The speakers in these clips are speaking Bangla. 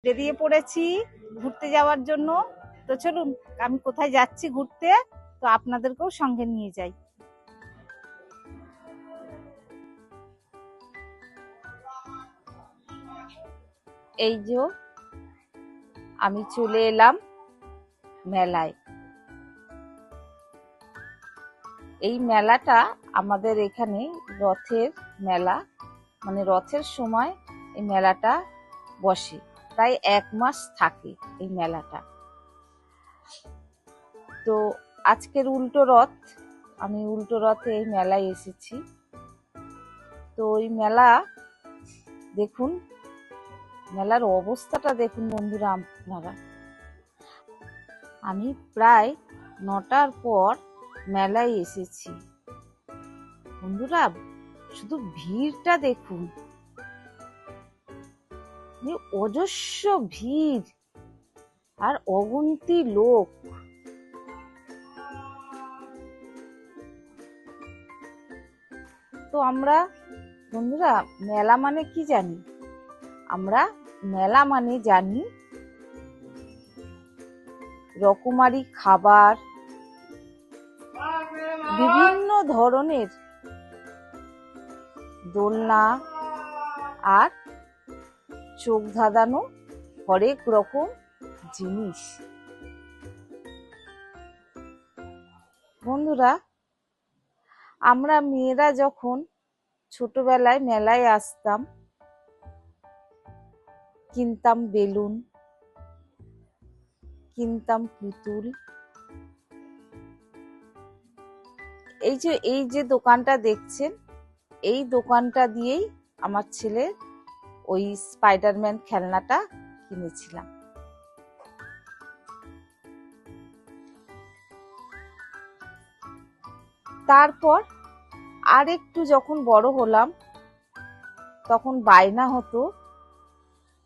বেরিয়ে পড়েছি ঘুরতে যাওয়ার জন্য। তো চলুন, আমি কোথায় যাচ্ছি ঘুরতে, তো আপনাদেরকেও সঙ্গে নিয়ে যাই। এই যে আমি চলে এলাম মেলায়। এই মেলাটা আমাদের এখানে রথের মেলা, মানে রথের সময় এই মেলাটা বসে, প্রায় 1 মাস থাকে এই মেলাটা। তো আজকের উল্টো রথ, আমি উল্টো রথে এই মেলায় এসেছি। তো ওই মেলা দেখুন, মেলার অবস্থাটা দেখুন বন্ধুরা আপনারা। আমি প্রায় 9টার পর মেলায় এসেছি বন্ধুরা, শুধু ভিড়টা দেখুন, অজস্র ভিড় আর অগুন্তি লোক। তো আমরা বন্ধুরা মেলা মানে কি জানি? আমরা মেলা মানে জানি রকমারি খাবার, বিভিন্ন ধরনের দোলনা আর চোখ ধাঁধানো হরেক রকম জিনিস। বন্ধুরা, আমরা মেয়েরা যখন ছোটবেলায় মেলায় আসতাম, কিনতাম বেলুন, কিনতাম পুতুল। এই যে দোকানটা দেখছেন, এই দোকানটা দিয়েই আমার ছেলে ওই স্পাইডারম্যান খেলনাটা কিনেছিলাম। তারপর আর একটু যখন বড় হলাম, তখন বায়না হতো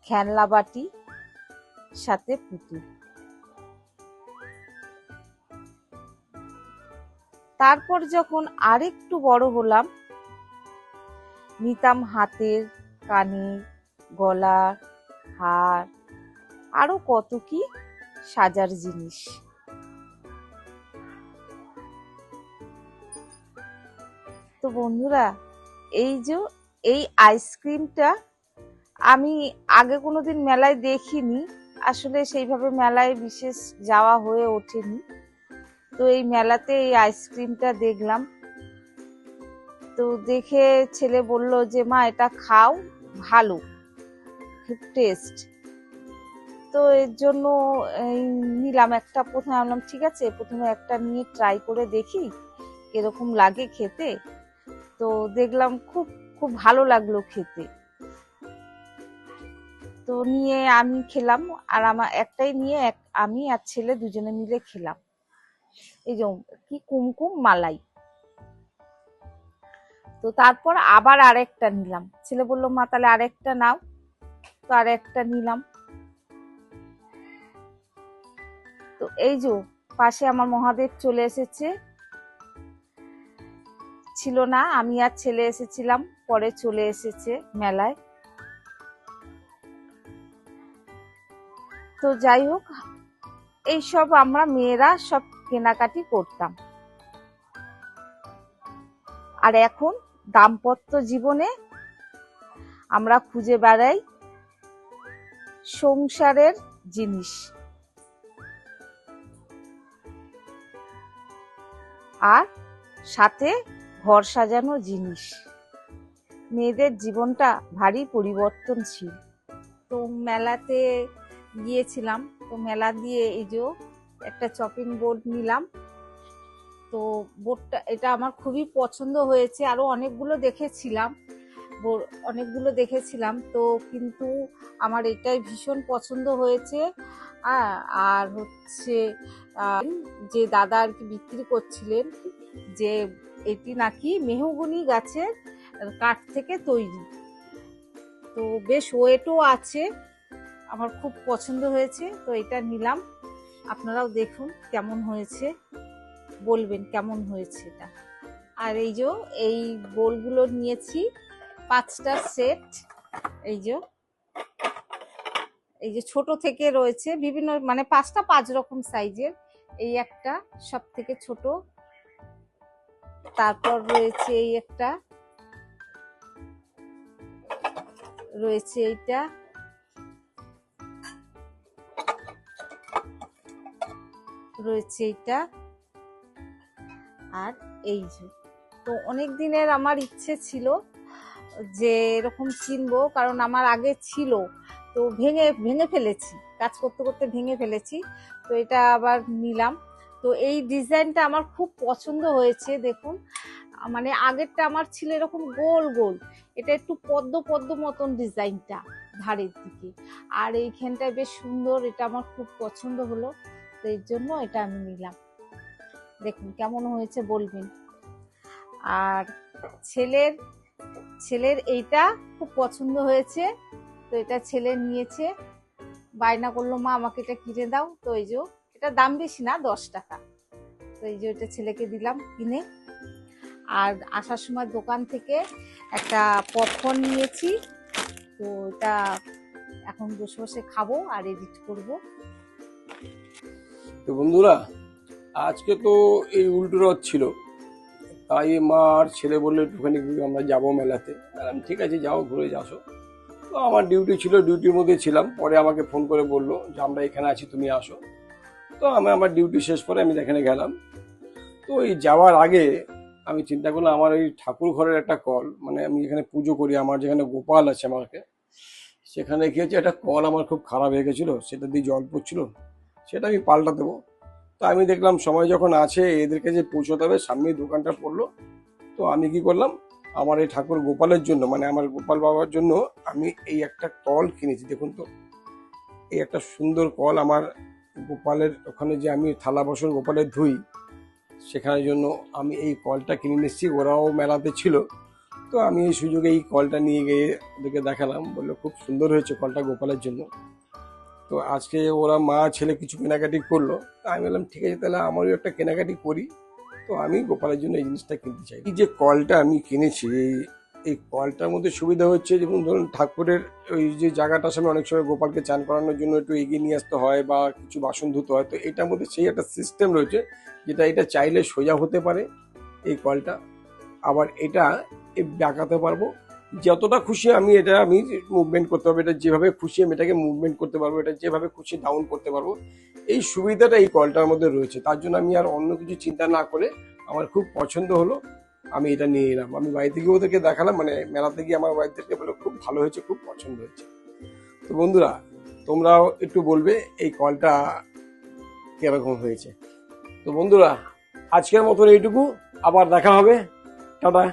খেলনা বাটি সাথে পুতুল। তারপর যখন আরেকটু বড় হলাম, নিতাম হাতের কানে, গলার হার, আরো কত কি সাজার জিনিস। তো বন্ধুরা, এই আইসক্রিমটা আমি আগে কোনোদিন মেলায় দেখিনি, আসলে সেইভাবে মেলায় বিশেষ যাওয়া হয়ে ওঠেনি। তো এই মেলাতে এই আইসক্রিমটা দেখলাম, তো দেখে ছেলে বলল যে মা এটা খাও, ভালো, খুব টেস্ট। তো এর জন্য নিলাম একটা। প্রথমে ভাবলাম ঠিক আছে, প্রথমে একটা নিয়ে ট্রাই করে দেখি এরকম লাগে খেতে। তো দেখলাম খুব খুব ভালো লাগলো খেতে। তো নিয়ে আমি খেলাম, আর আমার একটাই নিয়ে আমি আর ছেলে দুজনে মিলে খেলাম। এই যে কি কুমকুম মালাই। তো তারপর আবার আরেকটা নিলাম, ছেলে বললো মা তাহলে আরেকটা নাও। তো আরেকটা নিলাম। তো এই যে পাশে আমার মহাদেব চলে এসেছে, ছিল না, আমি আর ছেলে এসেছিলাম, পরে চলে এসেছে মেলায়। তো যাই হোক, এইসব আমরা মেয়েরা সব কেনাকাটি করতাম। আর এখন দাম্পত্য জীবনে আমরা খুঁজে বেড়াই সংসারের জিনিস, আর সাথে ঘর সাজানো জিনিস। মেয়েদের জীবনটা ভারী পরিবর্তনশীল। তো মেলাতে গিয়েছিলাম, তো মেলা দিয়ে এই যে একটা চপিং বোর্ড নিলাম। তো বোর্ডটা এটা আমার খুবই পছন্দ হয়েছে, আরো অনেকগুলো দেখেছিলাম, তো কিন্তু আমার এটাই ভীষণ পছন্দ হয়েছে। আর হচ্ছে যে দাদা আর কি বিক্রি করছিলেন, যে এটি নাকি মেহগনি গাছের কাঠ থেকে তৈরি, তো বেশ ওয়েটও আছে, আমার খুব পছন্দ হয়েছে। তো এটা নিলাম, আপনারাও দেখুন কেমন হয়েছে, বলবেন কেমন হয়েছে এটা। আর এই যে এই বোলগুলো নিয়েছি 5টা সেট, এই যে এই যে ছোট থেকে রয়েছে বিভিন্ন, মানে 5 রকম সাইজের। এই একটা সব থেকে ছোট, তারপর রয়েছে এই একটা, রয়েছে এইটা, রয়েছে এইটা, আর এই যে। তো অনেক দিনের আমার ইচ্ছে ছিল যে এরকম কিনবো, কারণ আমার আগে ছিল, তো ভেঙে ভেঙে ফেলেছি, কাজ করতে করতে ভেঙে ফেলেছি। তো এটা আবার নিলাম। তো এই ডিজাইনটা আমার খুব পছন্দ হয়েছে। দেখুন, মানে আগেরটা আমার ছিল এরকম গোল গোল, এটা একটু পদ্ম পদ্ম মতন ডিজাইনটা ধারের দিকে, আর এইখানটায় বেশ সুন্দর, এটা আমার খুব পছন্দ হলো। তো এর জন্য এটা আমি নিলাম। দেখুন কেমন হয়েছে বলবেন। আর ছেলের ছেলের এইটা খুব পছন্দ হয়েছে, তো এটা ছেলে নিয়েছে, বায়না করলো মা আমাকে এটা কিনে দাও। তো এই যে, এটা দাম বেশি না, 10 টাকা। তো এই যে এটা ছেলেকে দিলাম কিনে। আর আসার সময় দোকান থেকে একটা পপকর্ন নিয়েছি, তো এটা এখন বসে বসে খাবো আর এডিট করব। তো বন্ধুরা, আজকে তো এই উল্টো রথ ছিল, তাই মা আর ছেলে বললো একটুখানি আমরা যাবো মেলাতে। বললাম ঠিক আছে, যাও ঘুরে আসো। তো আমার ডিউটি ছিল, ডিউটির মধ্যে ছিলাম। পরে আমাকে ফোন করে বললো যে আমরা এখানে আছি, তুমি আসো। তো আমি আমার ডিউটি শেষ করে আমি এখানে গেলাম। তো এই যাওয়ার আগে আমি চিন্তা করলাম আমার এই ঠাকুর ঘরের একটা কল, মানে আমি এখানে পুজো করি, আমার যেখানে গোপাল আছে আমাকে, সেখানে কি হচ্ছে একটা কল আমার খুব খারাপ হয়ে গেছিলো, সেটা দিয়ে জল পড়ছিল, সেটা আমি পাল্টা দেবো। তো আমি দেখলাম সময় যখন আছে এদেরকে যে পৌঁছতে হবে, সামনেই দোকানটা পড়লো। তো আমি কি করলাম, আমার এই ঠাকুর গোপালের জন্য, মানে আমার গোপাল বাবার জন্য আমি এই একটা কল কিনেছি। দেখুন তো, এই একটা সুন্দর কল আমার গোপালের ওখানে যে আমি থালা বাসন গোপালের ধুই, সেখানের জন্য আমি এই কলটা কিনে নিচ্ছি। ওরাও মেলাতে ছিল, তো আমি এই সুযোগে এই কলটা নিয়ে গিয়ে ওদেরকে দেখালাম। বললো খুব সুন্দর হয়েছে কলটা গোপালের জন্য। তো আজকে ওরা মা ছেলে কিছু কেনাকাটি করলো, তো আমি বললাম ঠিক আছে তাহলে আমারও একটা কেনাকাটি করি। তো আমি গোপালের জন্য এই জিনিসটা কিনতে চাই। এই যে কলটা আমি কিনেছি, এই কলটার মধ্যে সুবিধা হচ্ছে, যেমন ধরুন ঠাকুরের ওই যে জায়গাটার সামনে অনেক সময় গোপালকে চান করানোর জন্য একটু এগিয়ে নিয়ে আসতে হয় বা কিছু বাসন ধুতে হয়, তো এটার মধ্যে সেই একটা সিস্টেম রয়েছে যেটা এটা চাইলে সোজা হতে পারে এই কলটা, আবার এটা বাঁকাতে পারবো। যতটা খুশি আমি মুভমেন্ট করতে পারবো, এটা যেভাবে খুশি আমি এটাকে মুভমেন্ট করতে পারবো, এটা যেভাবে খুশি ডাউন করতে পারবো। এই সুবিধাটা এই কলটার মধ্যে রয়েছে, তার জন্য আমি আর অন্য কিছু চিন্তা না করে আমার খুব পছন্দ হলো, আমি এটা নিয়ে এলাম। আমি বাড়িতে গিয়ে ওদেরকে দেখালাম, মানে মেলাতে গিয়ে আমার বাড়িতে বলে খুব ভালো হয়েছে, খুব পছন্দ হয়েছে। তো বন্ধুরা, তোমরাও একটু বলবে এই কলটা কিরকম হয়েছে। তো বন্ধুরা, আজকের মতন এইটুকু, আবার দেখা হবে, টাটা।